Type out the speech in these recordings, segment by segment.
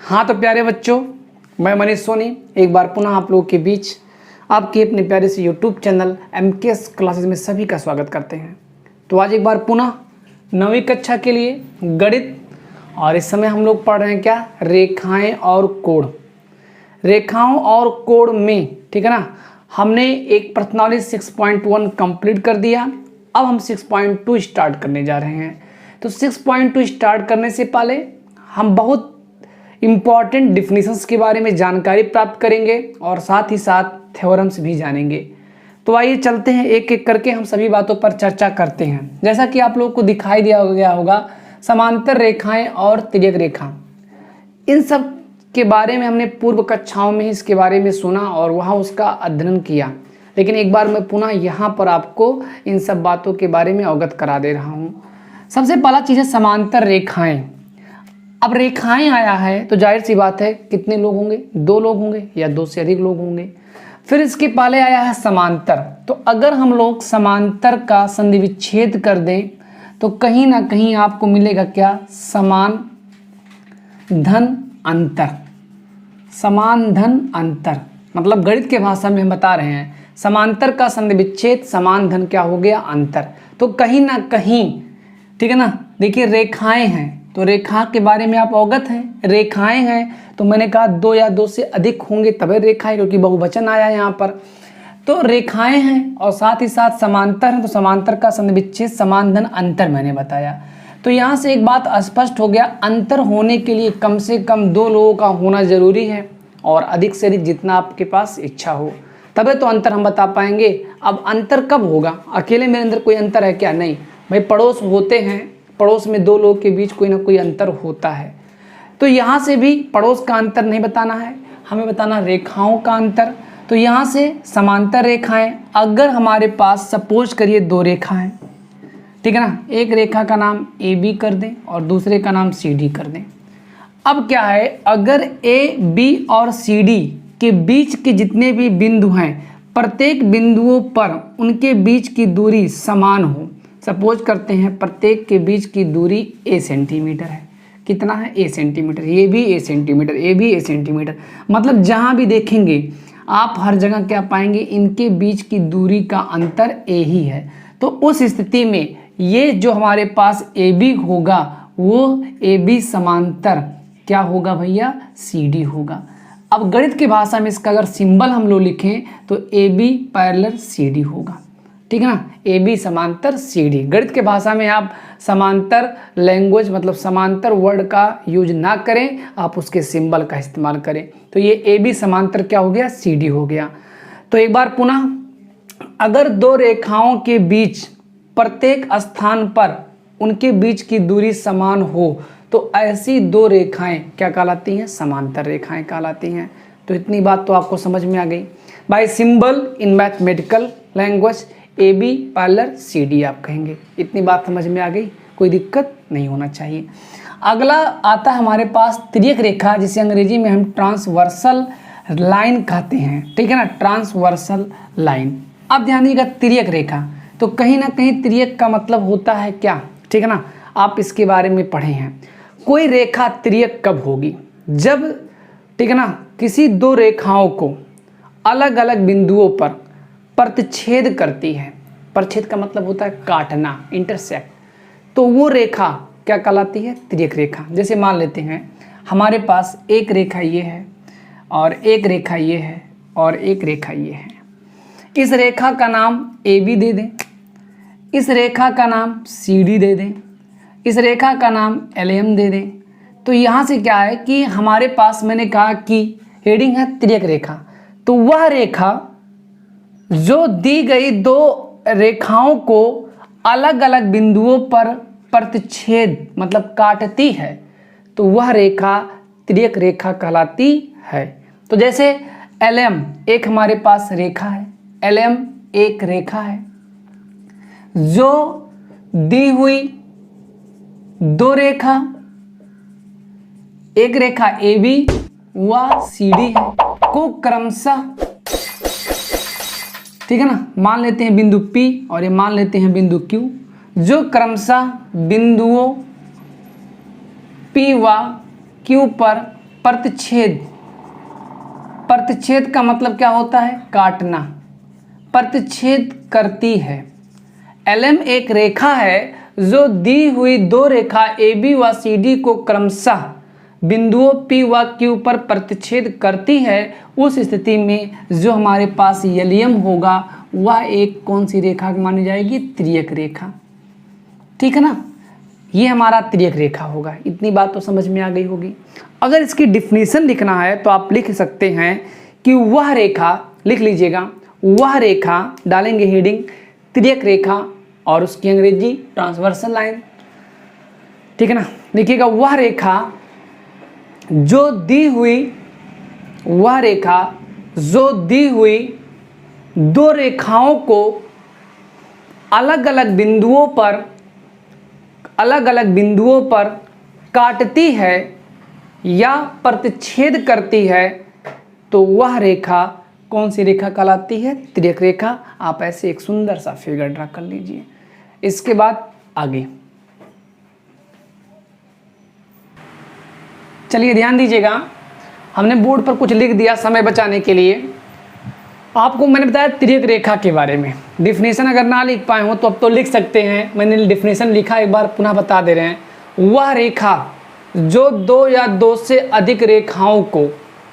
हाँ तो प्यारे बच्चों, मैं मनीष सोनी एक बार पुनः आप लोगों के बीच आपके अपने प्यारे से यूट्यूब चैनल MKS क्लासेस में सभी का स्वागत करते हैं। तो आज एक बार पुनः 9वीं कक्षा के लिए गणित, और इस समय हम लोग पढ़ रहे हैं क्या, रेखाएं और कोण। रेखाओं और कोण में, ठीक है ना, हमने एक प्रश्नावली 6.1 कंप्लीट कर दिया। अब हम 6.2 स्टार्ट करने जा रहे हैं। तो 6.2 स्टार्ट करने से पहले हम बहुत इम्पॉर्टेंट डिफिनीशंस के बारे में जानकारी प्राप्त करेंगे और साथ ही साथ थ्योरम्स भी जानेंगे। तो आइए चलते हैं, एक एक करके हम सभी बातों पर चर्चा करते हैं। जैसा कि आप लोगों को दिखाई दिया गया होगा, समांतर रेखाएं और तिर्यक रेखा, इन सब के बारे में हमने पूर्व कक्षाओं में इसके बारे में सुना और वहाँ उसका अध्ययन किया। लेकिन एक बार मैं पुनः यहाँ पर आपको इन सब बातों के बारे में अवगत करा दे रहा हूँ। सबसे पहला चीज़ है समांतर रेखाएं। अब रेखाएं आया है तो जाहिर सी बात है कितने लोग होंगे, 2 लोग होंगे या 2 से अधिक लोग होंगे। फिर इसके पहले आया है समांतर। तो अगर हम लोग समांतर का संधि विच्छेद कर दें तो कहीं ना कहीं आपको मिलेगा क्या, समान धन अंतर। समान धन अंतर मतलब गणित के भाषा में हम बता रहे हैं, समांतर का संधि विच्छेद समान धन क्या हो गया, अंतर। तो कहीं ना कहीं, ठीक है ना, देखिए रेखाएं हैं तो रेखा के बारे में आप अवगत हैं। रेखाएं हैं तो मैंने कहा 2 या 2 से अधिक होंगे तभी रेखाएं, क्योंकि बहुवचन आया है यहाँ पर। तो रेखाएं हैं और साथ ही साथ समांतर हैं, तो समांतर का संधि विच्छेद समान धन अंतर मैंने बताया। तो यहाँ से एक बात स्पष्ट हो गया, अंतर होने के लिए कम से कम 2 लोगों का होना जरूरी है और अधिक से अधिक जितना आपके पास इच्छा हो, तभी तो अंतर हम बता पाएंगे। अब अंतर कब होगा, अकेले मेरे अंदर कोई अंतर है क्या, नहीं भाई, पड़ोस होते हैं, पड़ोस में 2 लोग के बीच कोई ना कोई अंतर होता है। तो यहाँ से भी पड़ोस का अंतर नहीं बताना है, हमें बताना रेखाओं का अंतर। तो यहाँ से समांतर रेखाएं, अगर हमारे पास सपोज करिए 2 रेखाएं, ठीक है ना, एक रेखा का नाम AB कर दें और दूसरे का नाम CD कर दें। अब क्या है, अगर AB और CD के बीच के जितने भी बिंदु हैं, प्रत्येक बिंदुओं पर उनके बीच की दूरी समान हो। सपोज करते हैं प्रत्येक के बीच की दूरी A सेंटीमीटर है। कितना है, A सेंटीमीटर। ये भी A सेंटीमीटर, ये भी A सेंटीमीटर। मतलब जहाँ भी देखेंगे आप हर जगह क्या पाएंगे, इनके बीच की दूरी का अंतर A ही है। तो उस स्थिति में ये जो हमारे पास AB होगा वो AB समांतर क्या होगा भैया, CD होगा। अब गणित की भाषा में इसका अगर सिंबल हम लोग लिखें तो AB पैरेलल CD होगा, ठीक है ना, AB समांतर CD। गणित के भाषा में आप समांतर लैंग्वेज मतलब समांतर वर्ड का यूज ना करें, आप उसके सिंबल का इस्तेमाल करें। तो ये AB समांतर क्या हो गया, CD हो गया। तो एक बार पुनः, अगर 2 रेखाओं के बीच प्रत्येक स्थान पर उनके बीच की दूरी समान हो तो ऐसी 2 रेखाएं क्या कहलाती हैं, समांतर रेखाएं कहलाती हैं। तो इतनी बात तो आपको समझ में आ गई। बाय सिंबल इन mathematical language AB parallel CD आप कहेंगे। इतनी बात समझ में आ गई, कोई दिक्कत नहीं होना चाहिए। अगला आता है हमारे पास तिर्यक रेखा, जिसे अंग्रेजी में हम ट्रांसवर्सल लाइन कहते हैं, ठीक है ना, ट्रांसवर्सल लाइन। अब ध्यान दीजिएगा, तिर्यक रेखा, तो कहीं ना कहीं तिर्यक का मतलब होता है क्या, ठीक है ना, आप इसके बारे में पढ़े हैं। कोई रेखा तिर्यक कब होगी, जब, ठीक है ना, किसी 2 रेखाओं को अलग अलग बिंदुओं पर प्रतिच्छेद करती है। प्रतिच्छेद का मतलब होता है काटना, इंटरसेक्ट। तो वो रेखा क्या कहलाती है, तिर्यक रेखा। जैसे मान लेते हैं हमारे पास एक रेखा ये है और एक रेखा ये है और एक रेखा ये है। इस रेखा का नाम AB दे दें, इस रेखा का नाम CD दे दें, इस रेखा का नाम LM दे दें। तो यहाँ से क्या है कि हमारे पास, मैंने कहा कि हेडिंग है तिर्यक रेखा, तो वह रेखा जो दी गई 2 रेखाओं को अलग अलग बिंदुओं पर प्रतिच्छेद मतलब काटती है, तो वह रेखा तिर्यक रेखा कहलाती है। तो जैसे LM एक हमारे पास रेखा है, LM एक रेखा है जो दी हुई 2 रेखा, एक रेखा AB व CD है, को क्रमशः, ठीक है ना, मान लेते हैं बिंदु P और ये मान लेते हैं बिंदु Q, जो क्रमशः बिंदुओं P व Q पर प्रतिच्छेद, प्रतिच्छेद का मतलब क्या होता है? काटना, प्रतिच्छेद करती है। LM एक रेखा है जो दी हुई दो रेखा AB व CD को क्रमशः बिंदुओं P व Q पर प्रतिच्छेद करती है। उस स्थिति में जो हमारे पास LM होगा वह एक कौन सी रेखा मानी जाएगी? तिर्यक रेखा। ठीक है ना, ये हमारा तिर्यक रेखा होगा। इतनी बात तो समझ में आ गई होगी। अगर इसकी डिफिनीशन लिखना है तो आप लिख सकते हैं कि वह रेखा, लिख लीजिएगा, वह रेखा, डालेंगे हेडिंग तिर्यक रेखा और उसकी अंग्रेजी ट्रांसवर्सल लाइन। ठीक है ना, लिखिएगा वह रेखा जो दी हुई, वह रेखा जो दी हुई दो रेखाओं को अलग अलग बिंदुओं पर काटती है या प्रतिच्छेद करती है तो वह रेखा कौन सी रेखा कहलाती है? तिर्यक रेखा। आप ऐसे एक सुंदर सा फिगर ड्रा कर लीजिए। इसके बाद आगे चलिए ध्यान दीजिएगा, हमने बोर्ड पर कुछ लिख दिया समय बचाने के लिए। आपको मैंने बताया तिर्यक रेखा के बारे में। डिफिनेशन अगर ना लिख पाए हो तो अब तो लिख सकते हैं। मैंने डिफिनेशन लिखा, एक बार पुनः बता दे रहे हैं। वह रेखा जो दो या दो से अधिक रेखाओं को,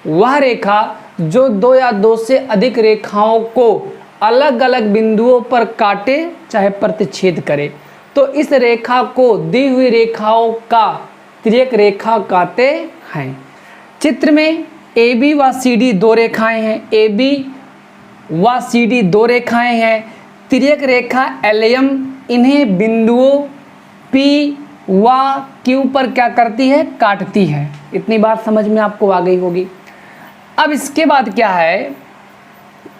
वह रेखा जो दो या दो से अधिक रेखाओं को अलग अलग बिंदुओं पर काटे चाहे प्रतिच्छेद करे, तो इस रेखा को दी हुई रेखाओं का तिर्यक रेखा कहते हैं। चित्र में AB व CD दो रेखाएं हैं, AB व CD दो रेखाएं हैं। तिर्यक रेखा LM इन्हें बिंदुओं P व Q पर क्या करती है? काटती है। इतनी बात समझ में आपको आ गई होगी। अब इसके बाद क्या है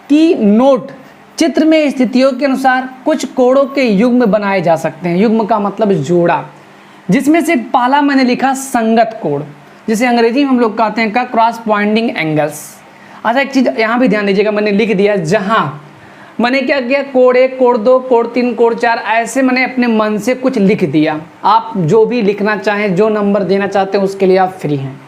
कि नोट, चित्र में स्थितियों के अनुसार कुछ कोणों के युग्म बनाए जा सकते हैं। युग्म का मतलब जोड़ा, जिसमें से पहला मैंने लिखा संगत कोण, जिसे अंग्रेजी में हम लोग कहते हैं का क्रॉस पॉइंटिंग एंगल्स। अच्छा एक चीज़ यहाँ भी ध्यान दीजिएगा, मैंने लिख दिया, जहाँ मैंने क्या किया, कोण 1, कोण 2, कोण 3, कोण 4, ऐसे मैंने अपने मन से कुछ लिख दिया। आप जो भी लिखना चाहें, जो नंबर देना चाहते हैं उसके लिए आप फ्री हैं।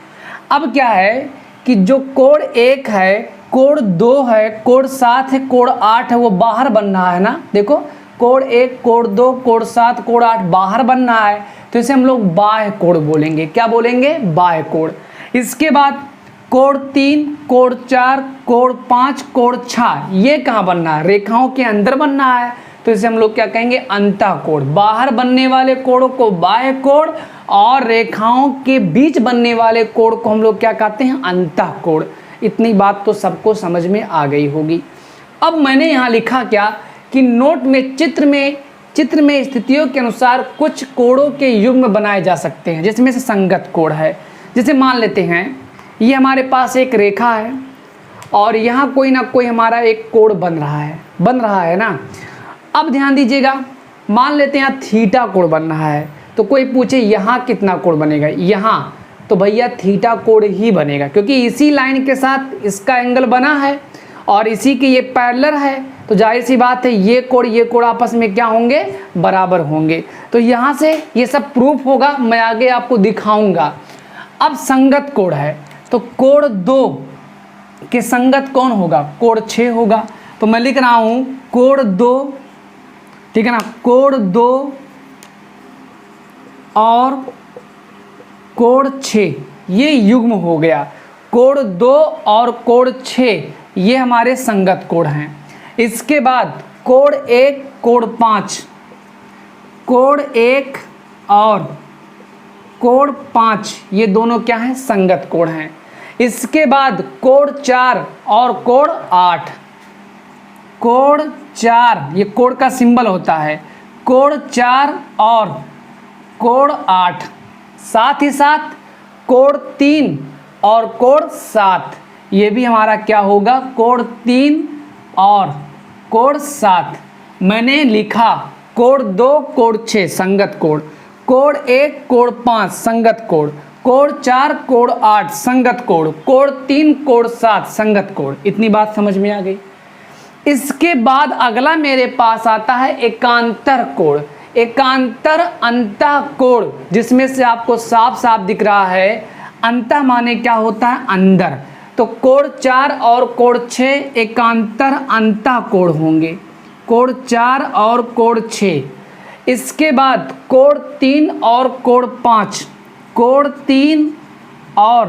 अब क्या है कि जो कोण 1 है, कोण 2 है, कोण 7 है, कोण 8 है, वो बाहर बन रहा है ना। देखो कोण 1, कोण 2, कोण 7, कोण 8 बाहर बन रहा है, तो इसे हम लोग बाह्य कोण बोलेंगे। क्या बोलेंगे? बाह्य कोण। इसके बाद कोण 3, कोण 4, कोण 5, कोण 6, ये कहाँ बन रहा है? रेखाओं के अंदर बन रहा है, तो इसे हम लोग क्या कहेंगे? अंतःकोण। बाहर बनने वाले कोणों को बाह्य कोण और रेखाओं के बीच बनने वाले कोण को हम लोग क्या कहते हैं? अंतःकोण। इतनी बात तो सबको समझ में आ गई होगी। अब मैंने यहाँ लिखा क्या कि नोट में चित्र में स्थितियों के अनुसार कुछ कोणों के युग्म बनाए जा सकते हैं, जिसमें से संगत कोण है। जैसे मान लेते हैं ये हमारे पास एक रेखा है और यहाँ कोई ना कोई हमारा एक कोण बन रहा है ना। अब ध्यान दीजिएगा, मान लेते हैं यहाँ थीटा कोण बन रहा है, तो कोई पूछे यहाँ कितना कोण बनेगा? यहाँ तो भैया थीटा कोण ही बनेगा, क्योंकि इसी लाइन के साथ इसका एंगल बना है और इसी के ये पैरेलल है, तो जाहिर सी बात है ये कोण आपस में क्या होंगे? बराबर होंगे। तो यहाँ से ये सब प्रूफ होगा, मैं आगे आपको दिखाऊंगा। अब संगत कोण है, तो कोण 2 के संगत कौन होगा? कोण 6 होगा। तो मैं लिख रहा हूँ कोण 2, ठीक है ना, कोण 2 और कोण 6 ये युग्म हो गया। कोण 2 और कोण 6 ये हमारे संगत कोण हैं। इसके बाद कोण 1, कोण 5, कोण 1 और कोण 5 ये दोनों क्या हैं? संगत कोण हैं। इसके बाद कोण 4 और कोण 8, कोण 4 ये कोण का सिंबल होता है, कोण 4 और कोण 8, साथ ही साथ कोण 3 और कोण 7 ये भी हमारा क्या होगा? कोण 3 और कोण 7। मैंने लिखा कोण 2, कोण 6 संगत कोण, कोण 1, कोण 5 संगत कोण, कोण 4, कोण 8 संगत कोण, कोण 3, कोण 7 संगत कोण। इतनी बात समझ में आ गई। इसके बाद अगला मेरे पास आता है एकांतर कोण, एकांतर अंतः कोण, जिसमें से आपको साफ साफ दिख रहा है अंतः माने क्या होता है, अंदर। तो कोण 4 और कोण 6 एकांतर अंतः कोण होंगे, कोण 4 और कोण 6। इसके बाद कोण 3 और कोण 5, कोण 3 और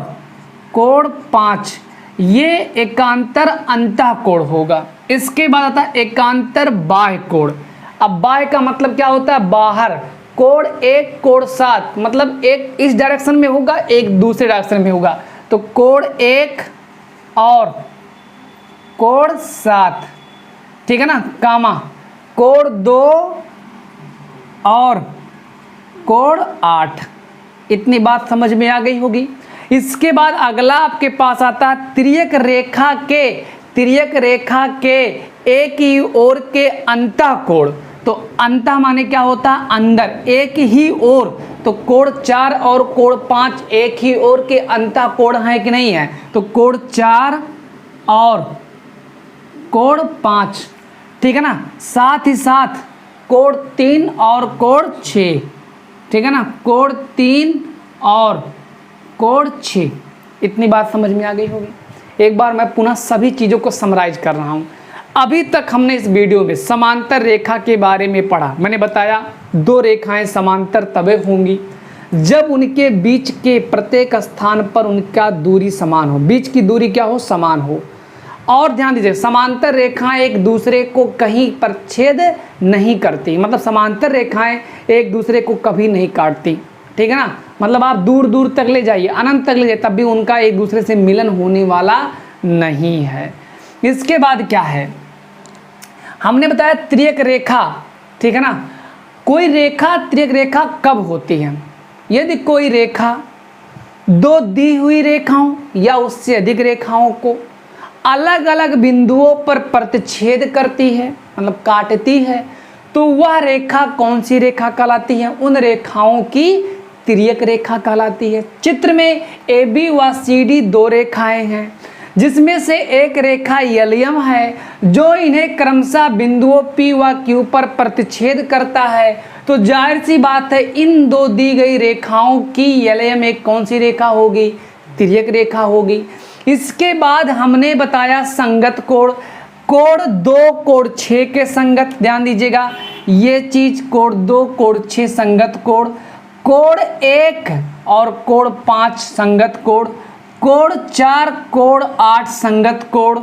कोण 5 ये एकांतर अंतः कोण होगा। इसके बाद आता है एकांतर बाह्य कोण। अब बाह्य का मतलब क्या होता है, बाहर। कोण 1 कोण 7 मतलब एक इस डायरेक्शन में होगा, एक दूसरे डायरेक्शन में होगा। तो कोण 1 और कोण 7, ठीक है ना, कामा कोण 2 और कोण 8। इतनी बात समझ में आ गई होगी। इसके बाद अगला आपके पास आता है तिर्यक रेखा के एक ही ओर के अंतः कोण। तो अंतः माने क्या होता है, अंदर, एक ही ओर। तो कोण 4 और कोण 5 एक ही ओर के अंतः कोण है कि नहीं है। तो कोण 4 और कोण 5, ठीक है ना। साथ ही साथ कोण 3 और कोण 6, ठीक है ना, कोण 3 और कोण 6। इतनी बात समझ में आ गई होगी। एक बार मैं पुनः सभी चीज़ों को समराइज कर रहा हूँ। अभी तक हमने इस वीडियो में समांतर रेखा के बारे में पढ़ा। मैंने बताया 2 रेखाएं समांतर तभी होंगी जब उनके बीच के प्रत्येक स्थान पर उनका दूरी समान हो, बीच की दूरी क्या हो, समान हो। और ध्यान दीजिए, समांतर रेखाएं एक दूसरे को कहीं पर छेद नहीं करती, मतलब समांतर रेखाएं एक दूसरे को कभी नहीं काटती, ठीक है ना। मतलब आप दूर दूर तक ले जाइए, अनंत तक ले जाइए, तब भी उनका एक दूसरे से मिलन होने वाला नहीं है। इसके बाद क्या है, हमने बताया तिर्यक रेखा, ठीक है ना। कोई रेखा तिर्यक रेखा कब होती है, यदि कोई रेखा 2 दी हुई रेखाओं या उससे अधिक रेखाओं को अलग अलग बिंदुओं पर प्रतिच्छेद करती है, मतलब काटती है, तो वह रेखा कौन सी रेखा कहलाती है, उन रेखाओं की तिर्यक रेखा कहलाती है। चित्र में AB व CD 2 रेखाएं हैं, जिसमें से एक रेखा एलियम है जो इन्हें क्रमशः बिंदुओं P व Q पर प्रतिच्छेद करता है। तो जाहिर सी बात है इन 2 दी गई रेखाओं की एलियम एक कौन सी रेखा होगी, तिर्यक रेखा होगी। इसके बाद हमने बताया संगत कोण, कोण 2 कोण 6 के संगत, ध्यान दीजिएगा ये चीज, कोण 2 कोण 6 संगत कोण, कोण 1 और कोण 5 संगत कोण, कोण 4 कोण 8 संगत कोण,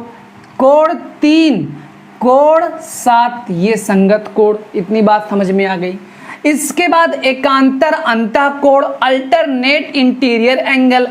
कोण 3 कोण 7 ये संगत कोण। इतनी बात समझ में आ गई। इसके बाद एकांतर अंतः कोण, अल्टरनेट इंटीरियर एंगल,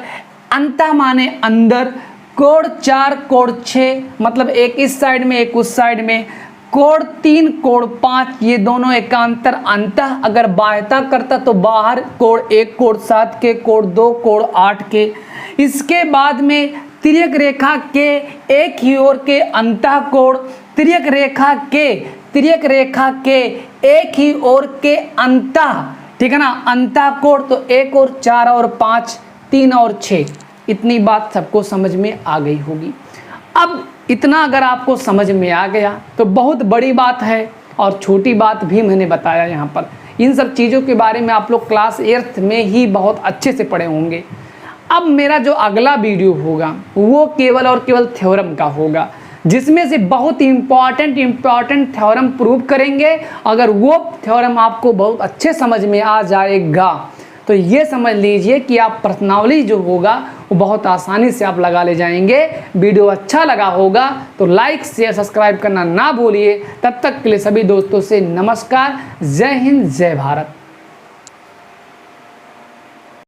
अंतः माने अंदर। कोण 4 कोण 6 मतलब एक इस साइड में एक उस साइड में, कोण 3 कोण 5 ये दोनों एकांतर अंतः। अगर बाह्यता करता तो बाहर, कोण 1 कोण 7 के, कोण 2 कोण 8 के। इसके बाद में तिर्यक रेखा के एक ही ओर के अंतः कोण, तिर्यक रेखा के एक ही ओर के अंतः, ठीक है ना, अंतः कोण। तो 1 और 4 और 5, 3 और 6। इतनी बात सबको समझ में आ गई होगी। अब इतना अगर आपको समझ में आ गया तो बहुत बड़ी बात है, और छोटी बात भी मैंने बताया यहाँ पर। इन सब चीज़ों के बारे में आप लोग क्लास 8th में ही बहुत अच्छे से पढ़े होंगे। अब मेरा जो अगला वीडियो होगा वो केवल और केवल थ्योरम का होगा, जिसमें से बहुत इम्पॉर्टेंट थ्योरम प्रूव करेंगे। अगर वो थ्योरम आपको बहुत अच्छे समझ में आ जाएगा तो ये समझ लीजिए कि आप प्रश्नावली जो होगा वो बहुत आसानी से आप लगा ले जाएंगे। वीडियो अच्छा लगा होगा तो लाइक शेयर सब्सक्राइब करना ना भूलिए। तब तक के लिए सभी दोस्तों से नमस्कार। जय हिंद, जय भारत।